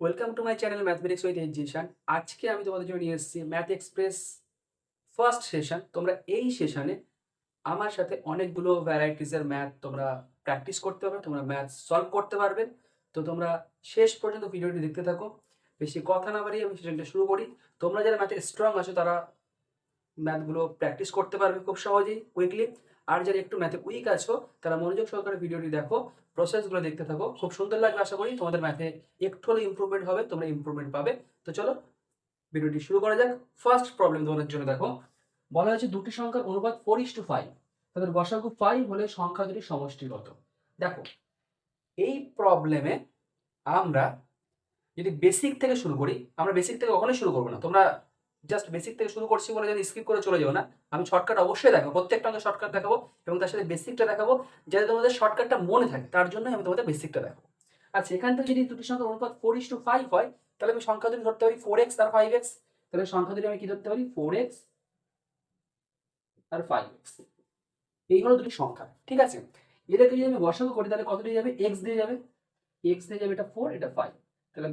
Welcome to my channel mathematics with education. আজকে আমি তোমাদের জন্য নিয়ে এসেছি ম্যাথ এক্সপ্রেস ফার্স্ট সেশন। তোমরা এই সেশনে আমার সাথে অনেকগুলো ভ্যারাইটিসের ম্যাথ তোমরা প্র্যাকটিস করতে পারবে, তোমরা ম্যাথ সলভ করতে পারবে। তো তোমরা শেষ পর্যন্ত ভিডিওটি দেখতে থাকো। বেশি কথা না বাড়িয়ে আমি সেশনটা শুরু করি। তোমরা যারা ম্যাথে স্ট্রং আছো তারা ম্যাথগুলো প্র্যাকটিস করতে পারবে খুব সহজেই, কুইকলি। আর যারা একটু ম্যাথে উইক আছো তারা মনোযোগ সহকারে ভিডিওটি দেখো, প্রসেসগুলো দেখতে থাকো। খুব সুন্দর লাগবে, আশা করি তোমাদের ম্যাথে একটু হলেও ইমপ্রুভমেন্ট হবে, তোমরা ইমপ্রুভমেন্ট পাবে। তো চলো ভিডিওটি শুরু করা যাক। ফার্স্ট প্রবলেম তোমাদের জন্য দেখো, বলা হয়েছে দুটি সংখ্যার অনুপাত 4:5, তাদের গসাগু 5 হলে সংখ্যা দুটির সমষ্টি কত। দেখো এই প্রবলেমে আমরা যদি বেসিক থেকে শুরু করি, আমরা বেসিক থেকে কখনোই শুরু করবো না। তোমরা জাস্ট বেসিক থেকে শুরু করছি বলে যদি স্কিপ করে চলে যাও না। আমি শর্টকাট অবশ্যই দেখাবো, প্রত্যেকটা অঙ্কে শর্টকাট দেখাবো এবং তার সাথে বেসিকটা দেখাবো, যাতে তোমাদের শর্টকাটটা মনে থাকে। তার জন্যই আমি তোমাদের বেসিকটা দেখাবো। আচ্ছা, এখান থেকে যদি দুটি সংখ্যার অনুপাত 4:5 হয়, তাহলে আমি সংখ্যা দুটি ধরতে পারি 4x আর 5x। তাহলে সংখ্যা দুটি আমি কি ধরতে পারি? 4x আর 5x। এই হলো দুটি সংখ্যা, ঠিক আছে। এটাকে যদি আমি গসাগু করি তাহলে কত দিয়ে যাবে? x দিয়ে যাবে, x দিয়ে যাবে, এটা 4 এটা 5। তাহলে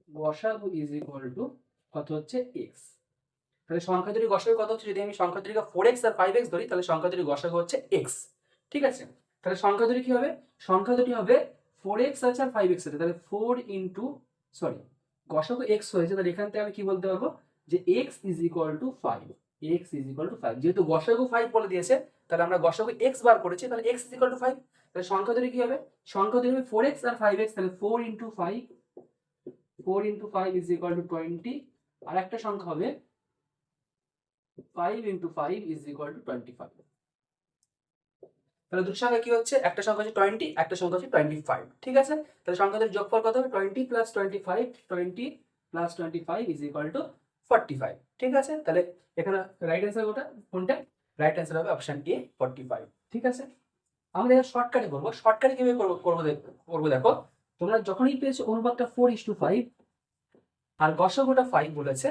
গসাগু ইজ ইকুয়াল টু কত হচ্ছে? x। তাহলে সংখ্যা দুটির গসাগু কত হচ্ছে? যদি আমি সংখ্যা দুটিকে 4x আর 5x ধরি তাহলে সংখ্যা দুটির গসাগু হচ্ছে x, ঠিক আছে। তাহলে সংখ্যা দুটি কি হবে? সংখ্যা দুটি হবে 4x আছে আর 5x আছে, তাহলে 4 ইন্টু গসাগু x হয়েছে, তাহলে এখান থেকে আমি কি বলতে পারবো যে x is equal to 5। x is equal to 5, যেহেতু গসাগু 5 বলে দিয়েছে তাহলে আমরা গসাগু x বার করেছি, তাহলে x ইজ ইকুয়াল টু 5। তাহলে সংখ্যা দুটি কি হবে? সংখ্যা দুটি হবে 4x আর 5x, তাহলে 4 ইন্টু 5 ইজ ইকুয়াল টু 20। আর একটা সংখ্যা হবে 5 ইন্টু 5 ইজ ইকুয়াল টু 25। তাহলে দুটো সংখ্যা কি হচ্ছে? একটা সংখ্যা হচ্ছে 20, একটা সংখ্যা হচ্ছে 25, ঠিক আছে। তাহলে সংখ্যাদের যোগফল কত হবে? 20 plus 25, 20 plus 25 is equal to 45, ঠিক আছে। তাহলে এখানে রাইট অ্যান্সার কোনটা? রাইট অ্যান্সার হবে অপশন এ, 45, ঠিক আছে। আমরা এবার শর্টকাটে করবো। শর্টকাটে কিভাবে করবো দেখো, তোমরা যখনই পেয়েছো অনুপাতটা 4:5 আর গসাগুটা 5 বলেছে,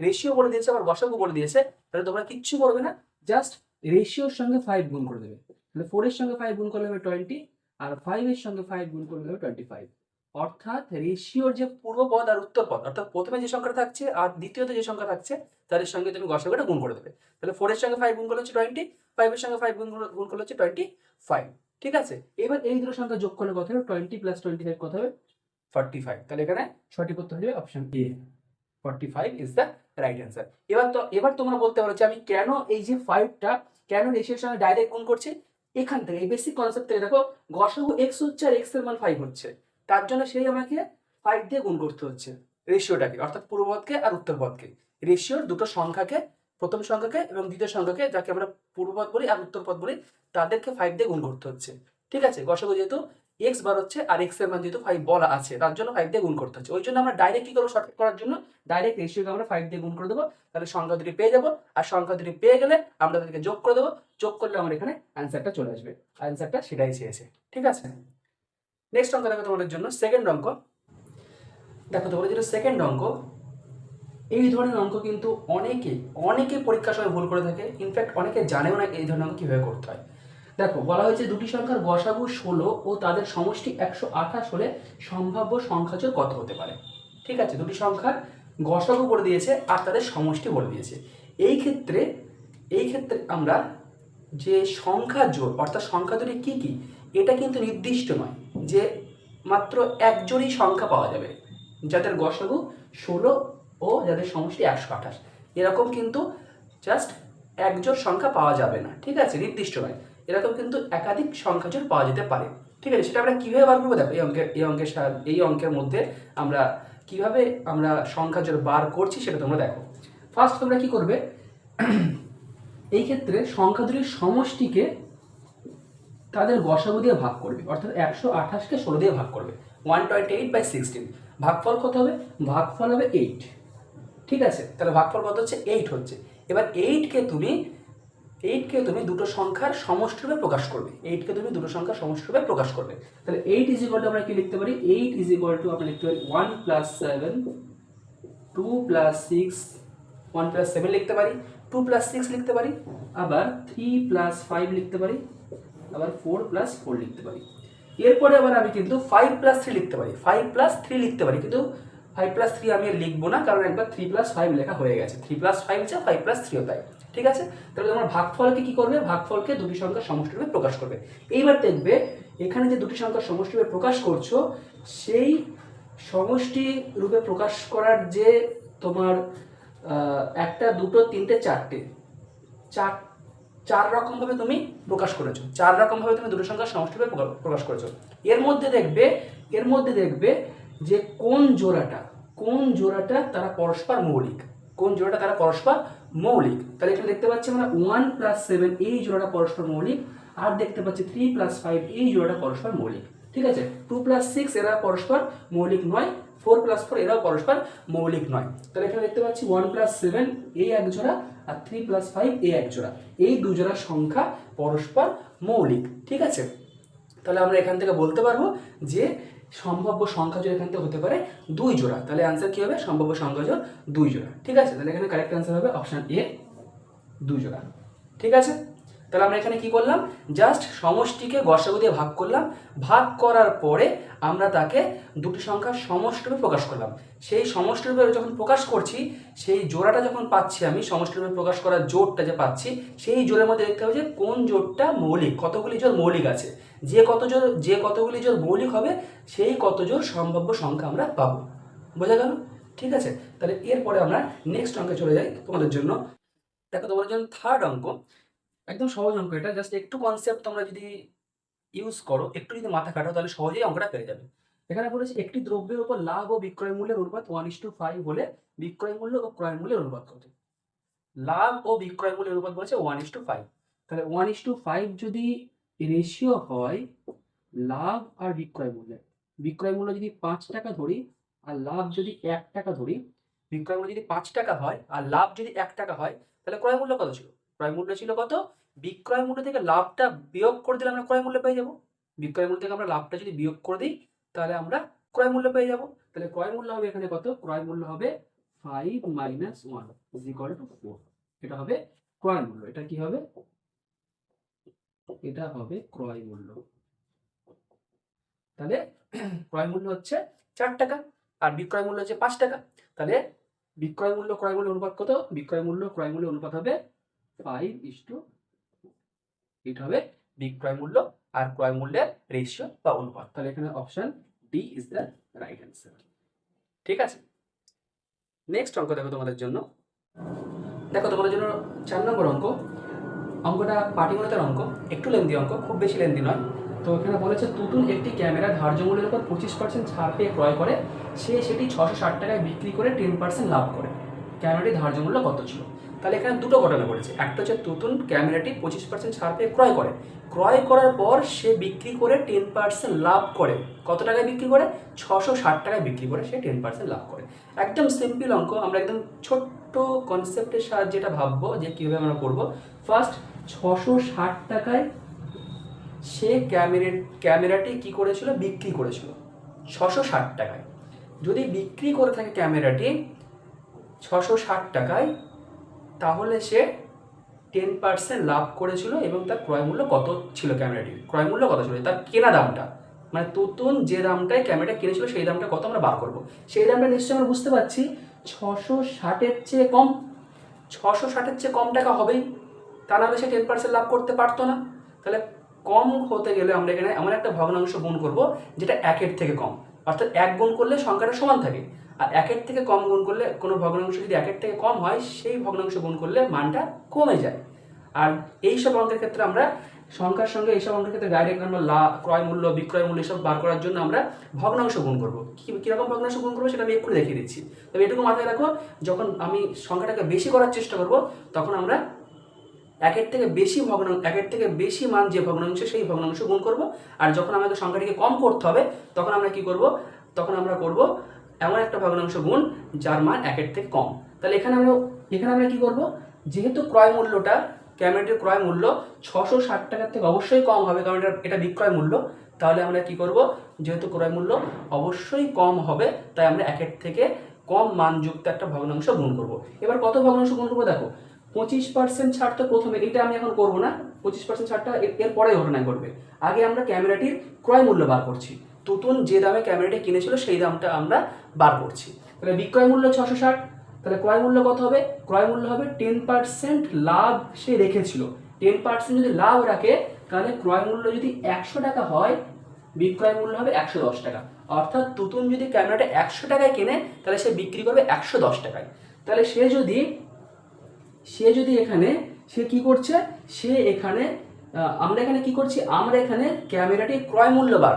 রেশিও বলে দিয়েছে আবার গসাগু বলে দিয়েছে, তাহলে তোমরা কিচ্ছু করবে না, জাস্ট রেশিওর সঙ্গে 5 গুণ করে দেবে। তাহলে 4 এর সঙ্গে 5 গুণ করলে হবে 20 আর 5 এর সঙ্গে 5 গুণ করলে হবে 25। অর্থাৎ রেশিওর যে পূর্বপদ আর উত্তরপদ, অর্থাৎ প্রথমে যে সংখ্যাটা থাকছে আর দ্বিতীয়তে যে সংখ্যা থাকছে তাদের সঙ্গে তুমি গসাগুটা গুণ করে দেবে। তাহলে 4 এর সঙ্গে 5 গুণ করলে হচ্ছে 20, 5 এর সঙ্গে 5 গুণ করলে হচ্ছে 25, ঠিক আছে। এবার এই দুটো সংখ্যা যোগ করলে কত হবে? 20 প্লাস 25 কত হবে? 45। তাহলে এখানে সঠিক উত্তর হয়ে যাবে option A, 45 is the right answer. এবার তোমরা বলতে পারো যে আমি কেন এই যে 5টা কেন রেশিওর সঙ্গে ডাইরেক্ট গুণ করছি? এখান থেকে এই বেসিক কনসেপ্ট থেকে দেখো, গসাগু x হচ্ছে আর x এর মান 5 হচ্ছে, তার জন্য সেই আমাকে 5 দিয়ে গুণ করতে হচ্ছে রেশিওটাকে, অর্থাৎ পূর্বপদকে আর উত্তরপদকে। রেশিওর দুটো সংখ্যাকে, প্রথম সংখ্যাকে এবং দ্বিতীয় সংখ্যাকে, যাকে আমরা পূর্বপদ বলি আর উত্তরপদ বলি, তাদেরকে 5 দিয়ে গুণ করতে হচ্ছে, ঠিক আছে। গসাগু যেহেতু x বার হচ্ছে আর x এর মান যেহেতু 5 বলা আছে, তার জন্য 5 দিয়ে গুণ করতে হচ্ছে। ওই জন্য আমরা ডাইরেক্ট কি করবো? শর্টকাট করার জন্য ডাইরেক্ট রেশিওকে আমরা 5 দিয়ে গুণ করে দেবো, তাহলে সংখ্যা দুটি পেয়ে যাবো। আর সংখ্যা দুটি পেয়ে গেলে আমরা তাদেরকে যোগ করে দেবো, যোগ করলে আমার এখানে অ্যান্সারটা চলে আসবে। অ্যান্সারটা সেটাই চেয়েছে, ঠিক আছে। নেক্সট অঙ্ক দেখো তোমাদের জন্য, সেকেন্ড অঙ্ক। দেখো তোমাদের যেটা সেকেন্ড অঙ্ক, এই ধরনের অঙ্ক কিন্তু অনেকে পরীক্ষার সময় ভুল করে থাকে। ইনফ্যাক্ট অনেকে জানেও না এই ধরনের অঙ্ক কীভাবে করতে হয়। দেখো বলা হয়েছে দুটি সংখ্যার গসাগু 16 ও তাদের সমষ্টি 128 হলে সম্ভাব্য সংখ্যাজোড় কত হতে পারে, ঠিক আছে। দুটি সংখ্যার গসাগু বলে দিয়েছে আর তাদের সমষ্টি বলে দিয়েছে। এই ক্ষেত্রে আমরা যে সংখ্যা জোড়, অর্থাৎ সংখ্যা দুটি কী কী, এটা কিন্তু নির্দিষ্ট নয় যে মাত্র একজনই সংখ্যা পাওয়া যাবে যাদের গসাগু 16 ও যাদের সমষ্টি 128, এরকম কিন্তু জাস্ট একজোড় সংখ্যা পাওয়া যাবে না, ঠিক আছে, নির্দিষ্ট নয়। এরকম কিন্তু একাধিক সংখ্যাজোড় পাওয়া যেতে পারে, ঠিক আছে। সেটা আমরা কীভাবে বার করবো? দেখো এই অঙ্কের মধ্যে আমরা কিভাবে আমরা সংখ্যাজোড় বার করছি সেটা তোমরা দেখো। ফার্স্ট তোমরা কি করবে, এই ক্ষেত্রে সংখ্যা দুটির সমষ্টিকে তাদের গসাগু দিয়ে ভাগ করবে, অর্থাৎ 128কে 16 দিয়ে ভাগ করবে, 128/16। ভাগফল কত হবে? ভাগফল হবে 8, ঠিক আছে। তাহলে ভাগফল কত হচ্ছে? 8 হচ্ছে। এবার 8কে তুমি দুটো সংখ্যার সমষ্টিরূপে প্রকাশ করবে, 8কে তুমি দুটো সংখ্যার সমষ্টিরূপে প্রকাশ করবে। তাহলে 8 ইজ ইকুয়াল টু আমরা কি লিখতে পারি? 8 ইজ ইকুয়াল টু আমরা লিখতে পারি 1 + 7, 2 + 6, 1 + 7 লিখতে পারি, 2 + 6 লিখতে পারি, আবার 3 + 5 লিখতে পারি, আবার 4 + 4 লিখতে পারি। এরপরে আবার আমি কিন্তু 5+3 লিখতে পারি, 5+3 লিখতে পারি, কিন্তু 5+3 আমি আর লিখবো না, কারণ একবার 3+5 লেখা হয়ে গেছে। 3+5 যা 5+3ও তাই, ঠিক আছে। তাহলে তোমরা ভাগফলকে কি করবে, ভাগফলকে দুটি সংখ্যার সমষ্টিরূপে প্রকাশ করবে। এইবার দেখবে এখানে যে দুটি সংখ্যার সমষ্টিরূপে প্রকাশ করছো, সেই সমষ্টি রূপে প্রকাশ করার যে তোমার একটা, দুটো, তিনটে, চারটে, চার রকম ভাবে তুমি প্রকাশ করেছো, 4 রকম ভাবে তুমি দুটো সংখ্যার সমষ্টিরূপে প্রকাশ করেছো। এর মধ্যে দেখবে যে কোন জোড়াটা তারা পরস্পর মৌলিক, কোন জোড়াটা তারা পরস্পর মৌলিক। তাহলে এখানে দেখতে পাচ্ছি আমরা 1+7 এই জোড়াটা পরস্পর মৌলিক, আর দেখতে পাচ্ছি 3+5 এই জোড়াটা পরস্পর মৌলিক, ঠিক আছে। 2+6 এরা পরস্পর মৌলিক নয়, 4+4 এরাও পরস্পর মৌলিক নয়। তাহলে এখানে দেখতে পাচ্ছি 1+7 এই এক জোড়া, আর 3+5 এই এক জোড়া, এই দু জোড়া সংখ্যা পরস্পর মৌলিক, ঠিক আছে। তাহলে আমরা এখান থেকে বলতে পারবো যে সম্ভাব্য সংখ্যা জোড় এখান থেকে হতে পারে 2 জোড়া। তাহলে অ্যান্সার কি হবে, সম্ভাব্য সংখ্যা জোড় 2 জোড়া, ঠিক আছে। তাহলে এখানে কারেক্ট অ্যান্সার হবে অপশন এ, 2 জোড়া, ঠিক আছে। তাহলে আমরা এখানে কি করলাম, জাস্ট সমষ্টিকে গসাগু দিয়ে ভাগ করলাম, ভাগ করার পরে আমরা তাকে দুটি সংখ্যার সমষ্টিরূপে প্রকাশ করলাম। সেই সমষ্টিরূপে যখন প্রকাশ করছি, সেই জোড়াটা যখন পাচ্ছি আমি, সমষ্টিরূপে প্রকাশ করার জোড়টা যে পাচ্ছি, সেই জোড়ের মধ্যে দেখতে হবে যে কোন জোড়টা মৌলিক, কতগুলি জোড় মৌলিক আছে। যে কতগুলি জোড় মৌলিক হবে, সেই কত জোড় সম্ভাব্য সংখ্যা আমরা পাবো। বোঝা গেল, ঠিক আছে। তাহলে এরপরে আমরা নেক্সট অঙ্কে চলে যাই তোমাদের জন্য। দেখো তোমাদের জন্য থার্ড অঙ্ক, একদম সহজ অঙ্ক এটা, জাস্ট একটু কনসেপ্ট তোমরা যদি ইউজ করো, একটু যদি মাথা কাটাও, তাহলে সহজেই অঙ্কটা পেয়ে যাবে। এখানে বলেছে একটি দ্রব্যের উপর লাভ ও বিক্রয় মূল্যের অনুপাত 1:5 হলে বিক্রয় মূল্য ও ক্রয় মূল্যের অনুপাত কত। লাভ ও বিক্রয় মূল্যের অনুপাত বলেছে 1:5। তাহলে 1:5 যদি রেশিও হয় লাভ আর বিক্রয় মূল্য যদি 5 টাকা ধরি আর লাভ যদি 1 টাকা ধরি, বিক্রয় মূল্য যদি 5 টাকা হয় আর লাভ যদি 1 টাকা হয়, তাহলে ক্রয় মূল্য কত ছিল, ক্রয় মূল্য ছিল কত, বিক্রয় মূল্য থেকে লাভটা বিয়োগ করে দিলে আমরা ক্রয় মূল্য পেয়ে যাবো। বিক্রয় মূল্য থেকে আমরা লাভটা যদি বিয়োগ করে দিই, তাহলে আমরা ক্রয় মূল্য পেয়ে যাবো। তাহলে ক্রয় মূল্য হবে এখানে কত, ক্রয় মূল্য হবে 5 - 1 = 4। এটা হবে ক্রয় মূল্য। এটা কি হবে, এটা হবে ক্রয় মূল্য। তাহলে ক্রয় মূল্য হচ্ছে 4 টাকা আর বিক্রয় মূল্য হচ্ছে 5 টাকা। তাহলে বিক্রয় মূল্য ক্রয় মূল্য অনুপাত কত, বিক্রয় মূল্য ক্রয় মূল্য অনুপাত হবে 5:8 হবে বিক্রয় মূল্য আর ক্রয় মূল্যের রেশিও বা অনুপাত। তাহলে এখানে option D is the right answer, ঠিক আছে। নেক্সট অঙ্ক দেখো তোমাদের জন্য, দেখো তোমাদের জন্য 4 নম্বর অঙ্ক। অঙ্কটা পাটিগণিতের অঙ্ক, একটু লেন্দি অঙ্ক, খুব বেশি লেন্দি নয়। তো এখানে বলেছে তুতুন একটি ক্যামেরা ধার্য মূল্যের উপর 25% ছাড় পেয়ে ক্রয় করে, সে সেটি 660 টাকায় বিক্রি করে 10% লাভ করে। ক্যামেরাটি ধার্য মূল্য কত ছিল। তাহলে এখানে দুটো ঘটনা ঘটেছে, একটা হচ্ছে তুতুন ক্যামেরাটি 25% ছাড় পেয়ে ক্রয় করে, ক্রয় করার পর সে বিক্রি করে 10% লাভ করে। কত টাকায় বিক্রি করে, 660 টাকায় বিক্রি করে সে 10% লাভ করে। একদম সিম্পল অঙ্ক, আমরা একদম ছোট্ট কনসেপ্টের সাহায্যে এটা ভাববো যে কীভাবে আমরা করবো। ফার্স্ট 660 টাকায় সে ক্যামেরাটি কি করেছিল, বিক্রি করেছিল 660 টাকায়। যদি বিক্রি করে থাকে ক্যামেরাটি 660 টাকায়, তাহলে সে 10% লাভ করেছিল এবং তার ক্রয় মূল্য কত ছিল, ক্যামেরাটির ক্রয় মূল্য কত ছিল, তার কেনা দামটা, মানে তুতুন যে দামটায় ক্যামেরাটা কিনেছিল সেই দামটা কত আমরা বার করবো। সেই দামটা নিশ্চয়ই আমরা বুঝতে পারছি 660-এর চেয়ে কম, 660-এর চেয়ে কম টাকা হবেই, তা নাহলে সে 10% লাভ করতে পারতো না। তাহলে কম হতে গেলে আমরা এখানে এমন একটা ভগ্নাংশ গুণ করব যেটা 1-এর থেকে কম, অর্থাৎ 1 গুণ করলে সংখ্যাটা সমান থাকে, আর 1-এর থেকে কম গুণ করলে, কোনো ভগ্নাংশ যদি 1-এর থেকে কম হয় সেই ভগ্নাংশ গুণ করলে মানটা কমে যায়। আর এইসব অঙ্কের ক্ষেত্রে আমরা সংখ্যার সঙ্গে, এইসব অঙ্কের ক্ষেত্রে ডাইরেক্ট আমরা ক্রয় মূল্য বিক্রয় মূল্য এসব বার করার জন্য আমরা ভগ্নাংশ গুণ করবো। কীরকম ভগ্নাংশ গুণ করবো সেটা আমি একটু দেখিয়ে দিচ্ছি। তবে এটুকু মাথায় রাখো, যখন আমি সংখ্যাটাকে বেশি করার চেষ্টা করব, তখন আমরা 1-এর থেকে বেশি মান যে ভগ্নাংশ, সেই ভগ্নাংশ গুণ করব। আর যখন আমাদের সংখ্যাটিকে কম করতে হবে, তখন আমরা কি করব, তখন আমরা করব এমন একটা ভগ্নাংশ গুণ যার মান 1-এর থেকে কম। তাহলে এখানে আমরা কি করব, যেহেতু ক্রয় মূল্যটা, ক্যামেরাটির ক্রয় মূল্য 660 টাকার থেকে অবশ্যই কম হবে, কারণ এটা বিক্রয় মূল্য। তাহলে আমরা কি করব, যেহেতু ক্রয় মূল্য অবশ্যই কম হবে, তাই আমরা 1-এর থেকে কম মানযুক্ত একটা ভগ্নাংশ গুণ করব। এবার কত ভগ্নাংশ গুণ করবো দেখো, 25% ছাড় তো প্রথমে, এটা আমি এখন করবো না, 25% ছাড়টা এর পরে ঘটনায় ঘটবে। আগে আমরা ক্যামেরাটির ক্রয় মূল্য বার করছি, তুতুন যে দামে ক্যামেরাটি কিনেছিল সেই দামটা আমরা বার করছি। তাহলে বিক্রয় মূল্য 660, তাহলে ক্রয় মূল্য কত হবে? ক্রয় মূল্য হবে 10% লাভ সে রেখেছিল। 10% যদি লাভ রাখে তাহলে ক্রয় মূল্য যদি 100 টাকা হয়, বিক্রয় মূল্য হবে 110 টাকা। অর্থাৎ তুতুন যদি ক্যামেরাটা 100 টাকায় কেনে তাহলে সে বিক্রি করবে 110 টাকায়। তাহলে সে যদি এখানে সে কি করছে, সে এখানে আমরা এখানে কি করছি, আমরা এখানে ক্যামেরাটি ক্রয় মূল্য বার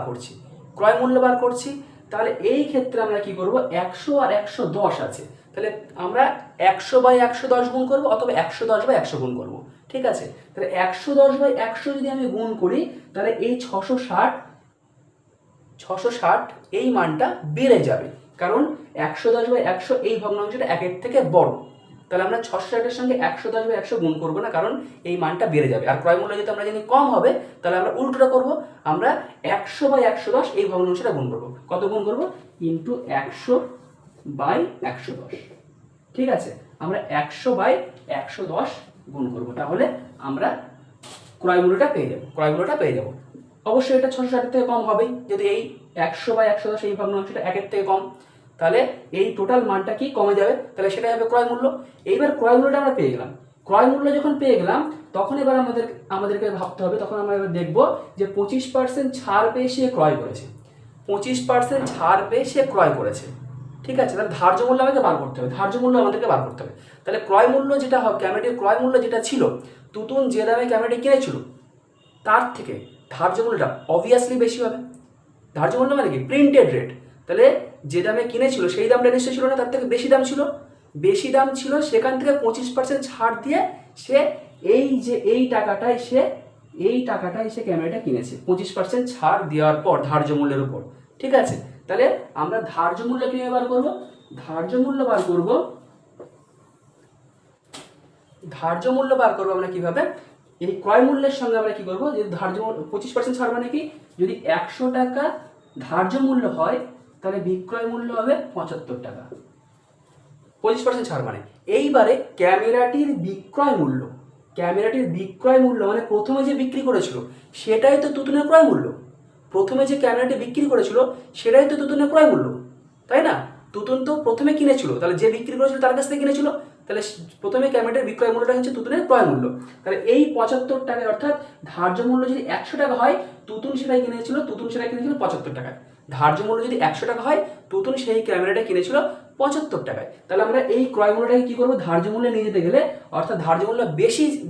করছি। তাহলে এই ক্ষেত্রে আমরা কি করব, 100 আর 110 আছে, তাহলে আমরা 100/110 গুণ করব অথবা 110/100 গুণ করব। ঠিক আছে, তাহলে 110/100 যদি আমি গুণ করি তাহলে এই 660 এই মানটা বেড়ে যাবে, কারণ 110/100 এই ভগ্নাংশটা 1-এর থেকে বড়। তাহলে আমরা 660-এর সঙ্গে 110/100 গুণ করবো না, কারণ এই মানটা বেড়ে যাবে। আর ক্রয় মূল্য যদি আমরা জানি কম হবে তাহলে আমরা উল্টোটা করব, আমরা 100/110 এই ভগ্নাংশটা গুণ করব। কত গুণ করব? ইন্টু 100/110। ঠিক আছে, আমরা 100/110 গুণ করব, তাহলে আমরা ক্রয় মূল্যটা পেয়ে যাব। অবশ্যই এটা 660 থেকে কম হবেই, যদি এই 100/110 এই ভগ্নাংশটা 1-এর থেকে কম, তাহলে এই টোটাল মানটা কি কমে যাবে, তাহলে সেটাই হবে ক্রয় মূল্য। এইবার ক্রয় মূল্যটা আমরা পেয়ে গেলাম। ক্রয় মূল্য যখন পেয়ে গেলাম তখন এবার আমাদেরকে ভাবতে হবে, তখন আমরা এবার দেখব যে 25% ছাড় পেয়ে সে ক্রয় করেছে। 25% ছাড় পেয়ে সে ক্রয় করেছে। ঠিক আছে, তাহলে ধার্য মূল্য আমাদেরকে বার করতে হবে, তাহলে ক্রয় মূল্য যেটা হবে, ক্যামেরাটির ক্রয় মূল্য যেটা ছিল, তুতুন যে দামে ক্যামেরাটি কিনেছিল তার থেকে ধার্য মূল্যটা অবভিয়াসলি বেশি হবে। ধার্য মূল্য মানে কি? Printed rate. তাহলে যে দামে কিনেছিল সেই দামটা নিশ্চয়ই ছিল না, তার থেকে বেশি দাম ছিল, সেখান থেকে 25% ছাড় দিয়ে সে এই টাকাটাই সে ক্যামেরাটা কিনেছে 25% ছাড় দেওয়ার পর ধার্য মূল্যের উপর। ঠিক আছে, তাহলে আমরা ধার্য মূল্য কিভাবে বার করব? ধার্য মূল্য বার করব আমরা কিভাবে? এই ক্রয় মূল্যের সঙ্গে আমরা কি করব, যে ধার্য 25% ছাড় মানে কি, যদি 100 টাকা ধার্য মূল্য হয় তাহলে বিক্রয় মূল্য হবে 75 টাকা। 25% ছাড় মানে এইবারে ক্যামেরাটির বিক্রয় মূল্য মানে প্রথমে যে বিক্রি করেছিল সেটাই তো তুতুনের ক্রয় মূল্য। প্রথমে যে ক্যামেরাটি বিক্রি করেছিল সেটাই তো তুতুনের ক্রয় মূল্য, তাই না? তুতুন তো প্রথমে কিনেছিল, তাহলে যে বিক্রি করেছিল তার কাছ থেকে কিনেছিল, তাহলে প্রথমে ক্যামেরাটির বিক্রয় মূল্যটা হচ্ছে তুতুনের ক্রয় মূল্য। তাহলে এই 75 টাকায়, অর্থাৎ ধার্য মূল্য যদি 100 টাকা হয়, তুতুন সেটাই কিনেছিল 75 টাকায়। ধার্য মূল্য যদি 100 টাকা হয়, তুতুন সেই ক্যামেরাটা কিনেছিল 75 টাকায়। তাহলে আমরা এই ক্রয় মূল্যটাকে কি করবো, ধার্য মূল্যে নিয়ে যেতে গেলে, অর্থাৎ ধার্য মূল্য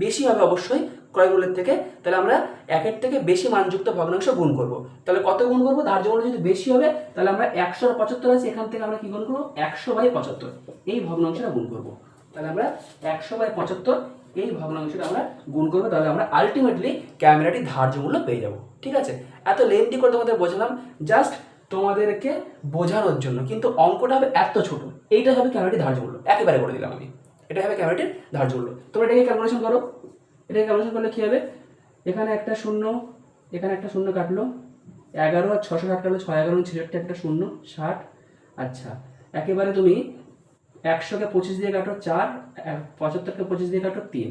বেশি হবে অবশ্যই ক্রয় মূল্যের থেকে, তাহলে আমরা 1-এর থেকে বেশি মানযুক্ত ভগ্নাংশ গুণ করব। তাহলে কত গুণ করব? ধার্য মূল্য যদি বেশি হবে তাহলে আমরা 175 আছে, এখান থেকে আমরা কি গুণ করবো, 100/75 এই ভগ্নাংশটা গুণ করব। তাহলে আমরা 100/75 এই ভগ্নাংশটা আমরা গুণ করবো, তাহলে আমরা আলটিমেটলি ক্যামেরাটি ধার্য মূল্য পেয়ে যাব। ঠিক আছে, এত লেন্থি করে তোমাদের বোঝালাম জাস্ট তোমাদেরকে বোঝানোর জন্য, কিন্তু অঙ্কটা হবে এত ছোট। এইটা হবে ক্যামেরাটির ধার্য মূল্য, একেবারে করে দিলাম আমি। এটা হবে ক্যামেরাটির ধার্য মূল্য। তোমরা এটাকে ক্যালকুলেশন করো। এটাকে ক্যালকুলেশন করলে কি হবে, এখানে একটা শূন্য কাটলো, 11 আর 660 কাটলো, 6 11 66, একটা শূন্য 60। আচ্ছা, একেবারে তুমি 100-কে 25 দিয়ে কাটো 4, 75-কে 25 দিয়ে কাটো 3,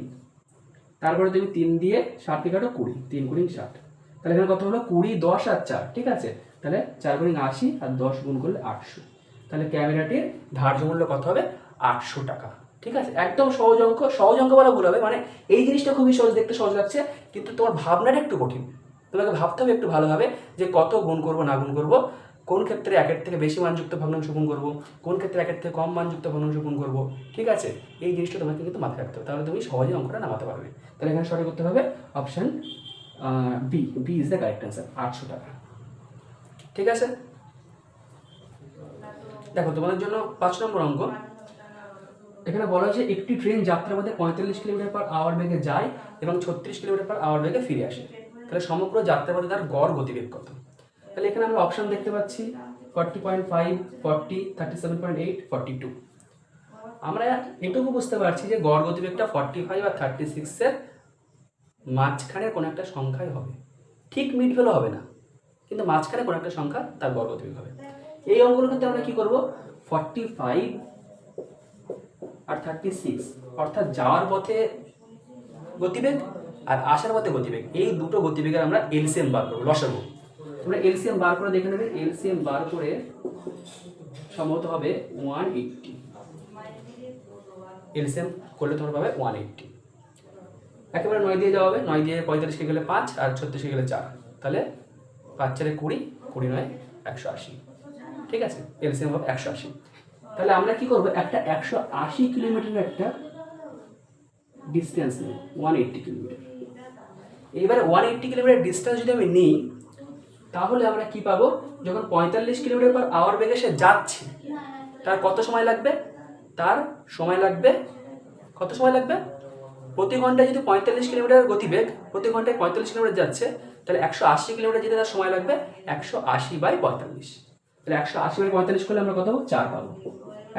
তারপরে তুমি 3 দিয়ে 60-কে কাটো 20, 3 গুণ 60। তাহলে এখানে কত হলো, 20, 10 আর 4। ঠিক আছে, তাহলে 4 গুণ 80 আর 10 গুণ করলে 800। তাহলে ক্যামেরাটির ধার্য মূল্য কত হবে, 800 টাকা। ঠিক আছে, একদম সহজ অঙ্ক বলা ভুল হবে, মানে এই জিনিসটা খুবই সহজ, দেখতে সহজ লাগছে, কিন্তু তোমার ভাবনাটা একটু কঠিন। তোমাকে ভাবতে হবে একটু ভালোভাবে যে কত গুণ করবো না গুণ করবো, কোন ক্ষেত্রে 1-এর থেকে বেশি মানযুক্ত ভগ্নাংশ গুণ করবো, কোন ক্ষেত্রে 1-এর থেকে কম মানযুক্ত ভগ্নাংশ গুণ করবো। ঠিক আছে, এই জিনিসটা তোমাকে কিন্তু মাথায় রাখতে হবে, তাহলে তুমি সহজে অঙ্কটা নামাতে পারবে। তাহলে এখানে সঠিক করতে হবে option B is the correct answer, 800 টাকা। ঠিক আছে, দেখো তোমাদের জন্য 5 নম্বর অঙ্ক। এখানে বলা হয়েছে একটি ট্রেন যাত্রার মধ্যে 45 কিলোমিটার/আওয়ার বেগে যায় এবং 36 কিলোমিটার/আওয়ার বেগে ফিরে আসে। তাহলে সমগ্র যাত্রার মধ্যে তার গড় গতিবেগ কত? তাহলে এখানে আমরা অপশন দেখতে পাচ্ছি 40.5, 40, 37.8, 42। আমরা এটুকু বুঝতে পারছি যে গড় গতিবেগটা 45 আর 36-এর মাঝখানে কোনো একটা সংখ্যাই হবে, ঠিক মিড ভ্যালু হবে না, কিন্তু মাঝখানে কোনো একটা সংখ্যা তার গড় গতিবেগ হবে। এই অঙ্কগুলোর ক্ষেত্রে আমরা কি করব, 45 আর 36 অর্থাৎ যাওয়ার পথে গতিবেগ আর আসার পথে গতিবেগ, এই দুটো গতিবেগের আমরা এলসিএম বার করবো, লসাগু। তোমরা এলসিএম বার করে দেখে নেবে, এলসিএম বার করে সম্ভবত হবে 180। এলসিএম করলে তোমার পাবে 180। একেবারে 9 দিয়ে যাওয়া হবে, 9 দিয়ে 45 গেলে 5 আর 36 গেলে 4, তাহলে 5 4 20, 20 9 180। ঠিক আছে, এলসিএম হবে 180। তাহলে আমরা কি করব, একটা 180 কিলোমিটার একটা ডিস্টেন্স নেব, 180 কিলোমিটার। এইবারে 180 কিলোমিটার ডিস্টেন্স যদি আমি নিই, তাহলে আমরা কি পাবো, যখন 45 কিলোমিটার পার আওয়ার বেগে সে যাচ্ছে, তার কত সময় লাগবে, তার সময় লাগবে, কত সময় লাগবে, প্রতি ঘন্টায় যদি 45 কিলোমিটার গতিবেগ, প্রতি ঘন্টায় 45 কিলোমিটার যাচ্ছে, তাহলে 180 কিলোমিটার যেতে তার সময় লাগবে 180/45। তাহলে 180/45 করলে আমরা কত পাবো, 4 পাবো।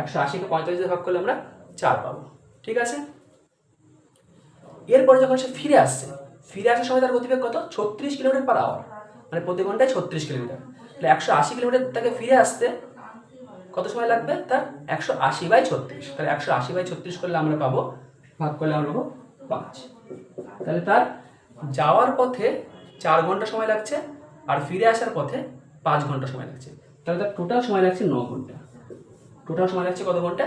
180কে 45 দিয়ে ভাগ করলে আমরা 4 পাবো। ঠিক আছে, এরপরে যখন সে ফিরে আসছে, ফিরে আসার সময় তার গতিবেগ কত, 36 কিলোমিটার পার আওয়ার, মানে প্রতি ঘন্টায় 36 কিলোমিটার। তাহলে 180 কিলোমিটার তাকে ফিরে আসতে কত সময় লাগবে, তার 180/36। তাহলে 180/36 করলে আমরা পাবো, ভাগ করলে আমরা পাবো 5। তাহলে তার যাওয়ার পথে 4 ঘন্টা সময় লাগছে, আর ফিরে আসার পথে 5 ঘন্টা সময় লাগছে। তাহলে তার টোটাল সময় লাগছে 9 ঘন্টা। টোটাল সময় লাগছে কত ঘন্টা,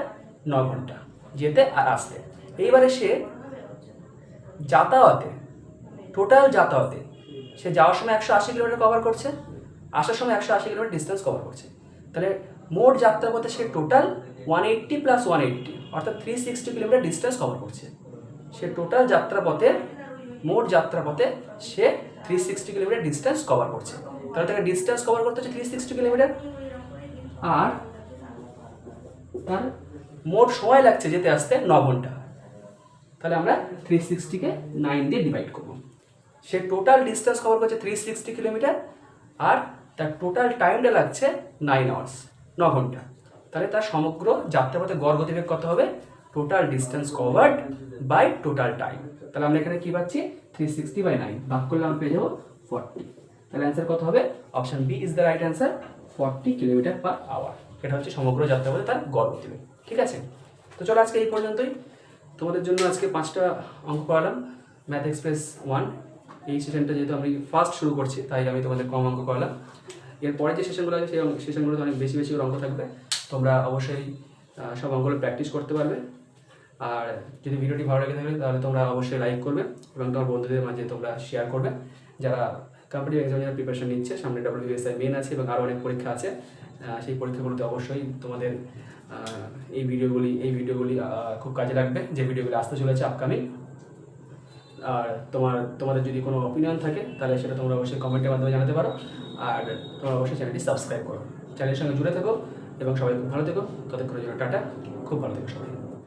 9 ঘন্টা যেতে আর আসতে। এইবারে সে যাতায়াতে, টোটাল যাতায়াতে সে যাওয়ার সময় 180 কিলোমিটার কভার করছে, আসার সময় 180 কিলোমিটার ডিস্টেন্স কভার করছে। তাহলে মোট যাত্রাপথে সে টোটাল 180 + 180 অর্থাৎ 360 কিলোমিটার ডিস্টেন্স কভার করছে। সে টোটাল যাত্রাপথে, মোট যাত্রাপথে সে 360 কিলোমিটার ডিস্টেন্স কভার করছে। তাহলে তাকে ডিস্টেন্স কভার করতে হচ্ছে 360 কিলোমিটার, আর তার মোট সময় লাগছে যেতে আসতে 9 ঘন্টা। তাহলে আমরা 360কে 9 দিয়ে ডিভাইড করব। সে টোটাল ডিস্টেন্স কভার করছে 360 কিলোমিটার, আর তার টোটাল টাইমটা লাগছে 9 আওয়ার্স, 9 ঘন্টা। তাহলে তার সমগ্র যাত্রাপথে গড় গতিবেগ কত হবে, total distance covered by total time. তাহলে আমরা এখানে কি পাচ্ছি, 360/9 ভাগ করলে আমরা পেয়ে যাবো 40। তাহলে অ্যান্সার কত হবে, option B is the right answer, 40 kilometre per hour. এটা হচ্ছে সমগ্র যাত্রাপথে তার গড় গতিবেগ। ঠিক আছে, তো চলো আজকে এই পর্যন্তই। তোমাদের জন্য আজকে 5টা অঙ্ক করালাম ম্যাথ এক্সপ্রেস 1। এই সেশনটা যেহেতু আমি ফার্স্ট শুরু করছি, তাই আমি তোমাদের কম অঙ্ক করালাম। এরপরে যে সেশনগুলো আছে সেই সেশনগুলোতে অনেক বেশি বেশি অঙ্ক থাকবে। তোমরা অবশ্যই সব অঙ্কগুলো প্র্যাকটিস করতে পারবে। আর যদি ভিডিওটি ভালো লেগে থাকে তাহলে তোমরা অবশ্যই লাইক করবে এবং তোমার বন্ধুদের মাঝে তোমরা শেয়ার করবে। যারা কম্পিটিটিভ এক্সামের প্রিপারেশন নিচ্ছে, সামনে WBSI মেন আছে এবং আরও অনেক পরীক্ষা আছে, সেই পরীক্ষাগুলোতে অবশ্যই তোমাদের এই ভিডিওগুলি খুব কাজে লাগবে, যে ভিডিওগুলি আসতে চলেছে আপকামিং। আর তোমাদের যদি কোনো অপিনিয়ন থাকে তাহলে সেটা তোমরা অবশ্যই কমেন্টের মাধ্যমে জানাতে পারো। আর তোমরা অবশ্যই চ্যানেলটি সাবস্ক্রাইব করো, চ্যানেলের সঙ্গে জুড়ে থেকো এবং সবাই খুব ভালো থেকো। ততক্ষণের জন্য টাটা, খুব ভালো থেকো সবাই।